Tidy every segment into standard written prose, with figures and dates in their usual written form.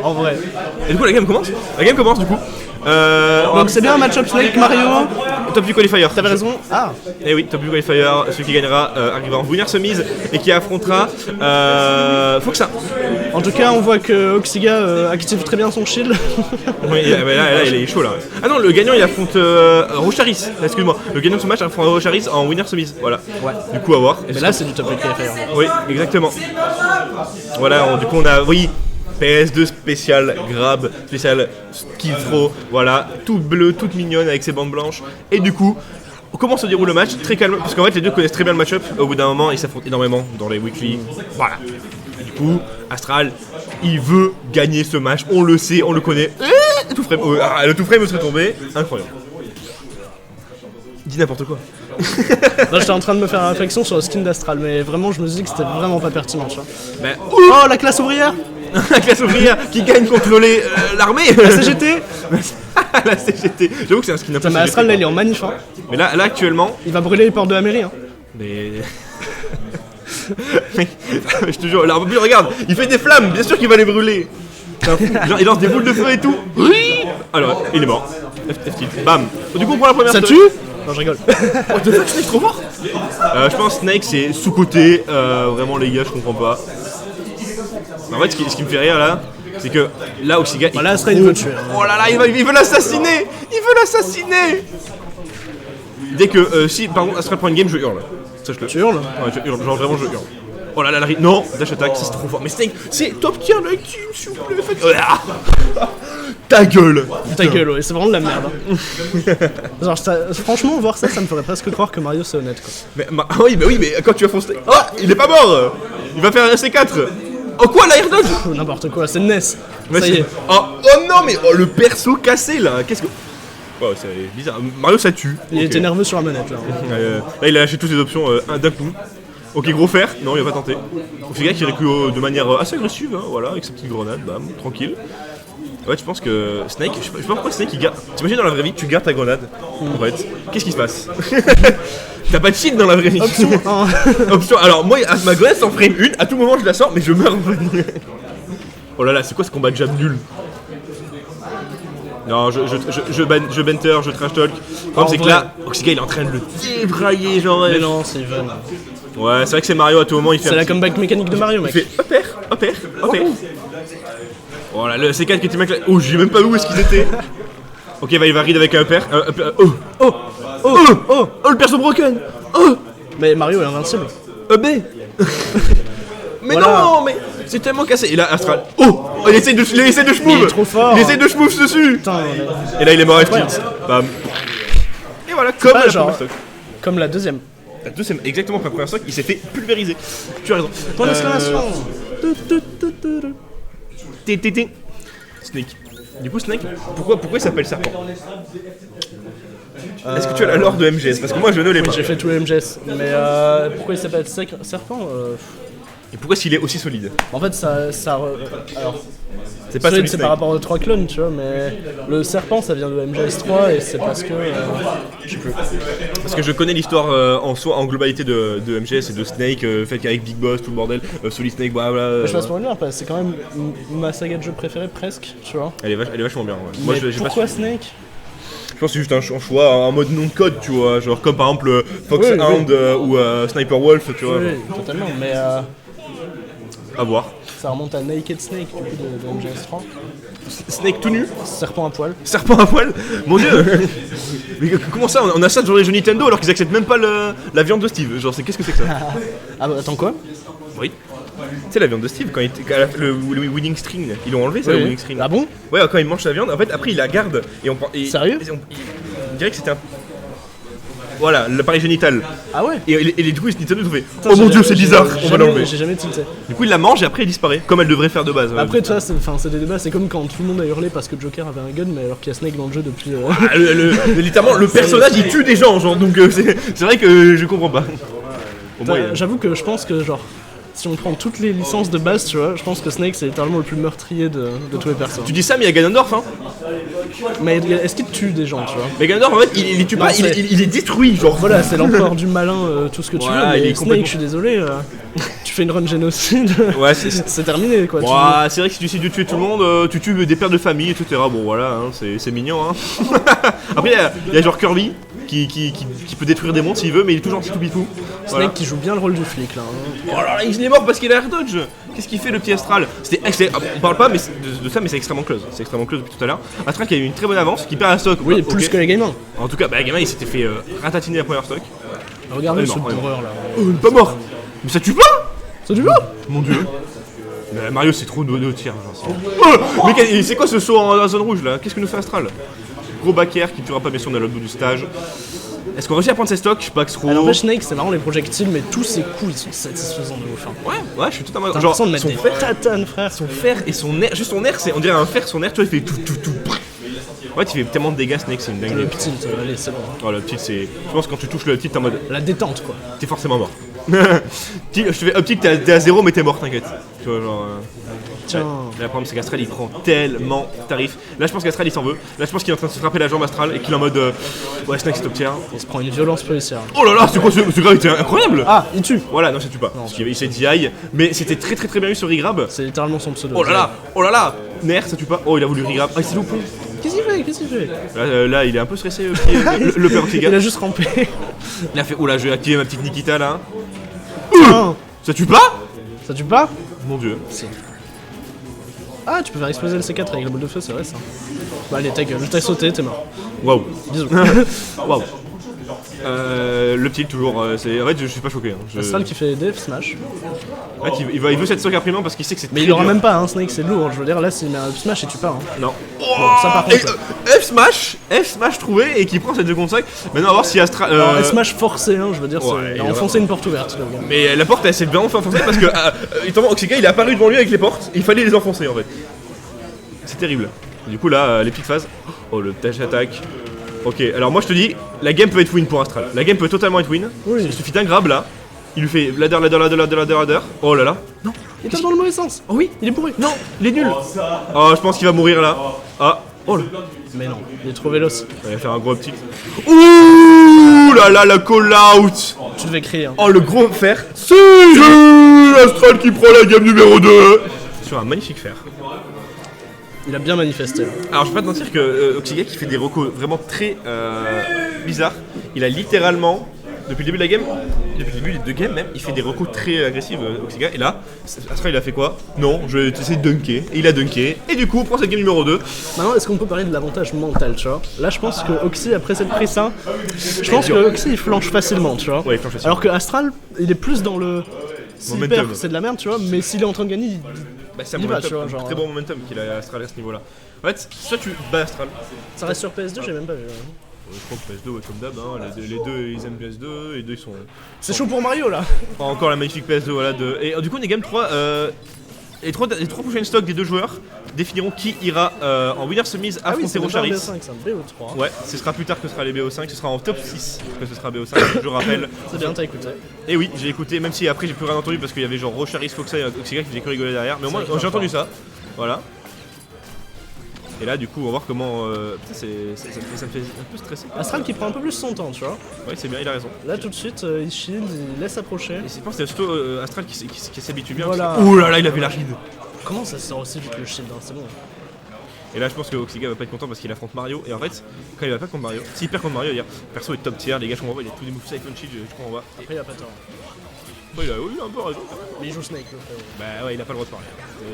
En vrai. Et du coup, la game commence. Du coup. Donc c'est bien un match-up Snake Mario. Top du qualifier. T'avais raison. Ah. Et oui, top du qualifier. Celui qui gagnera arrivera en winner semise et qui affrontera Foxa. En tout cas, on voit que Oxiga active très bien son shield. Oui, là, il est chaud là. Ah non, le gagnant il affronte Rocharis. Excuse-moi. Le gagnant de ce match affronte Rocharis en winner semise. Voilà. Ouais. Du coup, à voir. Mais là, c'est du top qualifier. Oui, exactement. Voilà, du coup, on a. Oui. PS2 spécial grab, spécial skill throw, voilà, toute bleue, toute mignonne avec ses bandes blanches. Et du coup, comment se déroule le match? Très calme, parce qu'en fait les deux connaissent très bien le match-up. Au bout d'un moment, ils s'affrontent énormément dans les weekly. Voilà. Et du coup, Astral, il veut gagner ce match, on le sait, on le connaît. Le tout frame, le tout frame serait tombé, incroyable. Dis n'importe quoi. Là, j'étais en train de me faire une réflexion sur le skin d'Astral, mais vraiment, je me suis dit que c'était vraiment pas pertinent, tu vois. Ben, oh, la classe ouvrière. La classe ouvrière qui gagne contre l'armée. La CGT. La CGT. J'avoue que c'est un skin un peu. Mais Astral, là, il est en manif. Hein. Mais là, actuellement. Il va brûler les portes de la mairie. Hein. Mais. Je te jure, là, regarde, il fait des flammes, bien sûr qu'il va les brûler. Genre, il lance des boules de feu et tout. Oui. Alors, il est mort. F-tilt. Bam. Du coup, on prend la première. Ça tue. Non, je rigole. What the fuck, Snake trop fort. Je pense que Snake c'est sous-côté. Vraiment, les gars, je comprends pas. En fait, ce qui me fait rire là, c'est que là, Oxiga. Voilà, Astral, il veut tuer. Oh là là, il veut l'assassiner. Il veut l'assassiner. Dès que si par contre Astral prend une game, je hurle. Sache-le. Tu hurles? Ouais, je hurle, genre vraiment je hurle. Oh là là, non, dash attack, c'est trop fort. Mais Snake, c'est top tier le team, s'il vous plaît, faites. Ta gueule. Ta gueule, ouais, c'est vraiment de la merde. Hein. Genre, franchement, voir ça, ça me ferait presque croire que Mario c'est honnête, quoi. Mais oui, mais quand tu vas foncer. Oh, il est pas mort. Il va faire un C4. Oh quoi, l'air dodge? N'importe quoi, c'est NES. Mais ça y est. Oh non, mais le perso cassé là, qu'est-ce que. Oh, c'est bizarre. Mario ça tue. Il était nerveux sur la manette là. Là, il a lâché toutes ses options d'un coup. Ok, gros fer, non, il va pas tenter. C'est le gars qui récule de manière assez agressive, hein, voilà, avec sa petite grenade, bam, tranquille. Ouais, je pense que Snake, je sais pas pourquoi Snake il garde. T'imagines dans la vraie vie, tu gardes ta grenade. En fait, qu'est-ce qui se passe? T'as pas de cheat dans la vraie vie. Option. Alors, moi, ma grenade s'en frame une, à tout moment je la sors, mais je meurs. Oh là là, c'est quoi ce combat de jab nul? Non, je banter, je trash talk. Le problème, c'est que là, Oxiga il est en train de le débrailler, genre. Mais non, c'est Even. Ouais, c'est vrai que c'est Mario à tout moment, il fait. C'est la comeback mécanique de Mario, mec. Il fait hop air. Oh là, le C4 qui était mec là. Oh, j'ai même pas vu où est-ce qu'ils étaient. Ok, il va read avec un up air. Oh, le perso broken. Oh. Mais Mario est invincible. B. Mais voilà. Non, mais c'est tellement cassé. Et là, Astral. Oh, il essaie de schmove. Il est trop fort. Il essaie de schmove dessus. Putain, et là, il est mort F-tilt. Bam. Et voilà, comme la première stock. Comme la deuxième. La deuxième, exactement comme la première stock, il s'est fait pulvériser. Tu as raison. Point d'exclamation. Snake. Du coup, Snake, pourquoi il s'appelle Serpent? Est-ce que tu as la lore de MGS? Parce que moi je ne l'ai pas. J'ai fait tout le MGS. Mais pourquoi il s'appelle Serpent Et pourquoi s'il est aussi solide? En fait, alors. C'est pas solide, c'est par rapport aux 3 clones, tu vois, mais le serpent ça vient de MGS 3 et c'est parce que. Je sais plus. Parce que je connais l'histoire en globalité de MGS et de Snake, fait qu'avec Big Boss, tout le bordel, Solid Snake, blablabla. Je passe pour une heure, c'est quand même ma saga de jeu préférée, presque, tu vois. Elle est vachement bien, ouais. Moi, pourquoi Snake? Je pense que c'est juste un choix en mode nom de code, tu vois, genre comme par exemple Foxhound ou Sniper Wolf, tu vois. Oui, totalement, mais. À voir. Ça remonte à Naked Snake du coup de MGS 3. Snake tout nu. Serpent à poil. Serpent à poil. Mon dieu. Mais comment ça, on a ça sur les jeux Nintendo alors qu'ils acceptent même pas la viande de Steve. Genre qu'est-ce que c'est que ça? Ah bah attends quoi? Oui. Tu sais la viande de Steve quand le winning string, ils l'ont enlevé ça, le winning string. Ah bon? Ouais, quand il mange la viande, en fait après il la garde et on prend. Sérieux? On dirait que c'était un. Voilà, l'appareil génital. Ah ouais? Et les du coup, Nintendo nous fait oh mon dieu, c'est bizarre, on va l'enlever. J'ai jamais tilté. Du coup, il la mange et après il disparaît, comme elle devrait faire de base. Après, tu vois, c'est des débats, c'est comme quand tout le monde a hurlé parce que Joker avait un gun, mais alors qu'il y a Snake dans le jeu depuis. Littéralement, le personnage il tue des gens, genre, donc c'est vrai que je comprends pas. J'avoue que je pense que, genre, si on prend toutes les licences de base, tu vois, je pense que Snake c'est littéralement le plus meurtrier de tous les personnages. Tu dis ça, mais il y a Ganondorf, hein. Mais est-ce qu'il tue des gens, tu vois? Mais Ganondorf, en fait, il les tue pas, il est détruit, genre. Voilà, c'est l'empereur du malin, tout ce que tu veux, mais il est Snake, complètement... je suis désolé, tu fais une run génocide, ouais, c'est terminé, quoi. Ouais, c'est vrai que si tu essaies de tuer tout le monde, tu tues des pères de famille, etc. Bon, voilà, hein, c'est mignon, hein. Après, il y a genre Kirby. Qui peut détruire des mondes s'il veut, mais il est toujours petit tout bifou. Snake qui joue bien le rôle du flic là. Oh là là, il est mort parce qu'il a air dodge. Qu'est-ce qu'il fait le petit Astral? On parle pas mais de ça, mais c'est extrêmement close. C'est extrêmement close depuis tout à l'heure. Astral qui a eu une très bonne avance, qui perd un stock. Oui, plus que les gamins. En tout cas, les gamins il s'était fait ratatiner la première stock. Regardez ce bourreur là. Pas mort. Mais ça tue pas. Ça tue pas. Mon dieu. Mais Mario c'est trop de tir. Mais c'est quoi ce saut en zone rouge là? Qu'est-ce que nous fait Astral? Gros backer qui tuera pas bien sûr dans le bout du stage. Est-ce qu'on réussit à prendre ses stocks? Je sais pas que trop. Alors Snake c'est marrant les projectiles mais tous ses coups ils sont satisfaisants de ouf. Ouais, je suis totalement genre de mettre des tatanes frère. Son fer et son air, juste son air c'est on dirait un fer, son air tu vois il fait tout. Ouais, tu fais tellement de dégâts Snake, c'est une dinguerie. Le petit, allez c'est bon. Oh le petit c'est. Je pense que quand tu touches le petit t'es en mode. La détente quoi. T'es forcément mort. Je te fais optique, t'es à 0 mais t'es mort, t'inquiète. Tu vois genre. Tiens. Ouais. Là, le problème c'est qu'Astral il prend tellement tarif. Là je pense qu'Astral il s'en veut. Là je pense qu'il est en train de se frapper la jambe Astral et qu'il est en mode ouais Snake c'est top tier. Il se prend une violence policière. Oh là là c'est quoi ce grab était incroyable. Ah il tue. Voilà non ça tue pas. Parce qu'il s'est DI mais c'était très bien eu ce regrab. C'est littéralement son pseudo. Oh là là Nair ça tue pas. Oh il a voulu regrab. Ah il s'est loupé. Qu'est-ce qu'il fait Là il est un peu stressé le père Tiga. Il a juste rampé. Il a fait oh là je vais activer ma petite Nikita là. Ça tue pas. Ça tue pas. Mon dieu. Si. Ah, tu peux faire exploser le C4 avec la boule de feu, c'est vrai ça. Bah allez, ta gueule, je t'ai sauté, t'es mort. Waouh. Bisous. Waouh. Le petit toujours, c'est... En fait je suis pas choqué. Astral qui fait Def Smash. En fait, il veut cette stock imprimant parce qu'il sait que c'est mais il aura même pas, hein, Snake c'est lourd, je veux dire là s'il met un Smash et tue pas. Hein. Non. Bon, ça par contre. F Smash trouvé et qui prend cette seconde 5. Maintenant on va voir si Astral. Alors F Smash forcé, hein, je veux dire, ouais, il a enfoncé une porte ouverte. Le gars. Mais la porte elle s'est vraiment fait enfoncer parce que évidemment Oxyga il est apparu devant lui avec les portes, il fallait les enfoncer en fait. C'est terrible. Du coup là, les petites phases. Oh le dash attack. Ok, alors moi je te dis, la game peut être win pour Astral. La game peut totalement être win. Oui. Il suffit d'un grab là. Il lui fait ladder. Oh là là. Non. Il tape dans le mauvais sens. Oh oui, il est bourré. Non, il est nul. Oh, je pense qu'il va mourir là. Ah, oh là. Mais non, il est trop véloce. Il va faire un gros petit. Ouh là là, la call out. Tu devais crier. Hein. Oh, le gros fer. C'est Astral qui prend la game numéro 2. Sur un magnifique fer. Il a bien manifesté. Alors je vais pas te mentir que Oxyga qui fait des recos vraiment très bizarres. Il a littéralement, depuis le début de la game, depuis le début des deux games même, il fait des recos très agressifs Oxyga. Et là, Astral il a fait quoi? Non, je vais essayer de dunker. Et il a dunké. Et du coup on prend cette game numéro 2. Maintenant est-ce qu'on peut parler de l'avantage mental, tu vois? Là je pense que Oxy après cette prise ça, je pense que Oxy il flanche facilement, tu vois. Ouais, il flanche facilement. Alors que Astral, il est plus dans le... S'il momentum. perd, c'est de la merde, tu vois, mais s'il est en train de gagner, c'est un il va, tu vois, momentum, genre... très bon momentum qu'il a Astral à ce niveau là. En fait, soit tu bats Astral. Ça reste sur PS2, j'ai même pas vu. Je crois que PS2 ouais, comme d'hab, hein, les deux ils aiment PS2, les deux ils sont... C'est chaud pour Mario là. Encore la magnifique PS2 voilà de... Et du coup on est game 3, les trois prochaines stocks des deux joueurs définiront qui ira en winner semise affronter Rocharis. C'est un BO3. Ouais, ce sera plus tard que ce sera les BO5, ce sera en top 6 que ce sera BO5, je rappelle. C'est bien, t'as écouté. Et oui, j'ai écouté, même si après j'ai plus rien entendu parce qu'il y avait genre Rocharis, Foxa et Oxyga qui faisaient que rigoler derrière, mais au moins j'ai entendu ça. Voilà. Et là du coup on va voir comment... Putain ça me fait un peu stresser. Astral qui prend un peu plus son temps, tu vois. Ouais c'est bien, il a raison. Là tout de suite il shield, il laisse approcher. Et je pense que c'est surtout Astral qui s'habitue bien. Voilà. Ouh là là il a vu la ride. Comment ça sort aussi vite le shield, hein, c'est bon. Et là je pense que Oxyga va pas être content parce qu'il affronte Mario. Et en fait quand il va pas contre Mario, s'il perd contre Mario il va dire perso est top tier, les gars je comprends pas, il a tous des moves Cyclone Shield, je crois en bas. Après il a pas tort. Il a un peu raison. Mais il joue Snake le frérot. Bah ouais il a pas le droit de parler.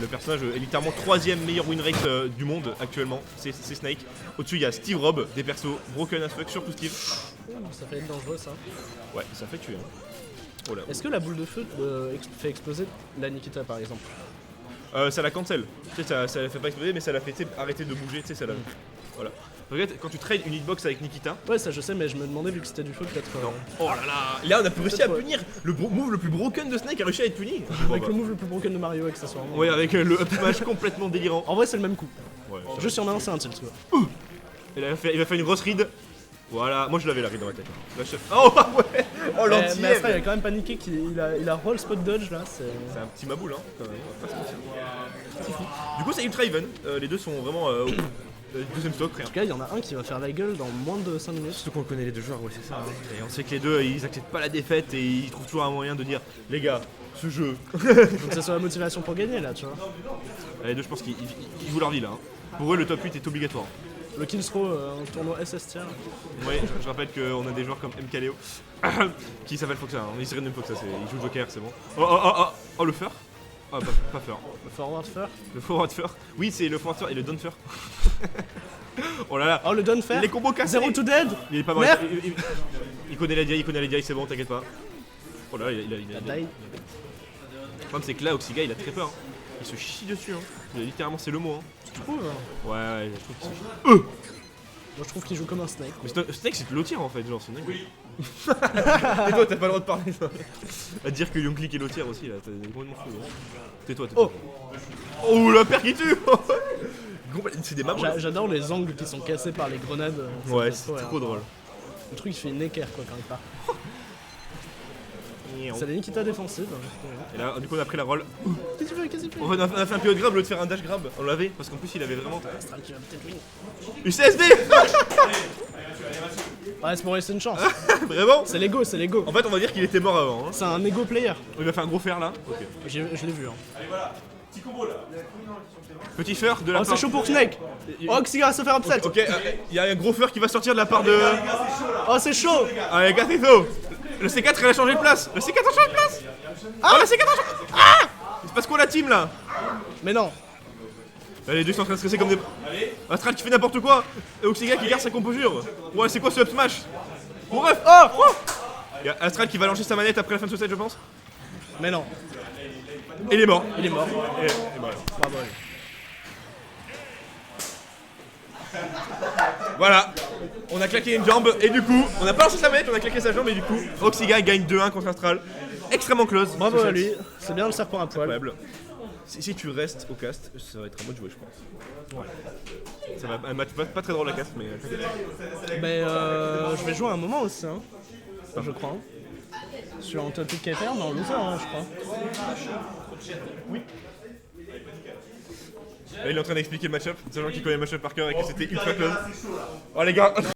Le personnage est littéralement 3ème meilleur win rate du monde actuellement, c'est Snake. Au-dessus il y a Steve Rob, des persos broken as fuck, surtout Steve. Ça fait être dangereux ça. Ouais ça fait tuer. Oh là. Est-ce que la boule de feu fait exploser la Nikita par exemple? Ça la cancel. Tu sais, ça la fait pas exploser, mais ça la fait arrêter de bouger, tu sais, ça la... Voilà. Regarde, quand tu trades une hitbox avec Nikita... Ouais, ça je sais, mais je me demandais, vu que c'était du feu, peut-être... Non. Oh là là. Là, on a réussi à punir. Le move le plus broken de Snake a réussi à être puni. Avec le move le plus broken de Mario, accessoirement. Ouais, avec le up smash complètement délirant. En vrai, c'est le même coup. Ouais, juste si on a un, c'est un tilt, quoi. Il va faire une grosse ride. Voilà, moi je l'avais la ride dans la tête. Oh ouais. Oh l'anti. Mais Astral il a quand même paniqué qu'il a roll spot dodge là. C'est un petit maboule hein, quand même. On va pas se mentir. C'est fou. Du coup c'est ultra even. Les deux sont vraiment deuxième stock. En tout cas il y en a un qui va faire la gueule dans moins de 5 minutes. Surtout qu'on connaît les deux joueurs, ouais c'est ça. Hein. Et on sait que les deux ils acceptent pas la défaite et ils trouvent toujours un moyen de dire les gars, ce jeu. Donc ça soit la motivation pour gagner là tu vois. Les deux je pense qu'ils jouent leur vie là. Hein. Pour eux le top 8 est obligatoire. Le kill throw en tournoi SS tier. Oui, je rappelle qu'on a des joueurs comme MKLeo qui s'appellent Foxa, hein. Ils se même Foxa, ils jouent Joker, c'est bon. Oh le fur. Ah bah pas fur. Le forward fur. Le forward fur. Oui c'est le forward fur et le down fur. Oh là là. Oh le down fur. Les combos cassés. Zero to dead. Il est pas mal. Il connaît la DI, c'est bon, t'inquiète pas. Oh là là, il a die. Le problème c'est que là Oxiga il a très peur. Hein. Il se chie dessus, hein. Littéralement c'est le mot. Hein. Tu trouves Ouais, je trouve qu'il se chie. Moi je trouve qu'il joue comme un snake. Mais Snake c'est de l'Otier en fait, genre c'est dingue. Oui. Et toi t'as pas le droit de parler ça. À dire que Younglik est l'Otier aussi là, t'es complètement fou. Hein. Tais-toi. Oh la paire qui tue. C'est des mabres. J'adore les angles qui sont cassés par les grenades. Ouais, c'est trop drôle. Le truc il fait une équerre quoi quand il part. C'est la Nikita défensive. Et là, du coup, on a pris la roll. Qu'est-ce qu'il fait On a fait un PO de grab au lieu de faire un dash grab. On l'avait, parce qu'en plus, il avait vraiment. Astral qui va peut-être win. UCSD. Ouais, c'est pour laisser une chance. Vraiment. C'est l'ego, c'est l'ego. En fait, on va dire qu'il était mort avant. Hein. C'est un ego player. Il va faire un gros fer là. Ok. Je l'ai vu. Hein. Allez, voilà. Petit combo là. Petit fer de la Oh, part. c'est chaud pour Snake. Oh, Oxiga va se faire upset. Ok, il y a un gros fer qui va sortir de la part de. Oh, c'est chaud. Allez, Gattezo. Le C4 il a changé de place. Le C4 a changé de place. Ah, le C4 a changé. Ah. Il se passe quoi la team là? Mais non. Là, les deux sont en train de stresser comme des. Astral qui fait n'importe quoi. Et Oxiga qui garde sa composure. Ouais, c'est quoi ce up smash? Mon ref. Oh. Il y a Astral qui va lancer sa manette après la fin de ce set, je pense. Mais non. Et il est mort. Il est mort. Et voilà. Bravo. Voilà, on a claqué une jambe et du coup, on a pas lancé sa manette, on a claqué sa jambe et du coup, Oxiga gagne 2-1 contre Astral. Extrêmement close. Bravo à lui, c'est bien le serpent à poil. Incroyable. Si tu restes au cast, ça va être un mode joué, je pense. Ouais. Ça va un match pas très drôle à cast, mais. Mais je vais jouer un moment aussi, hein. Enfin, je crois. Sur un topic KFR, non, loser, hein, je crois. Oui. Là, il est en train d'expliquer le match-up. C'est un gens qui connaît le match-up par cœur et que c'était ultra close. Oh les gars.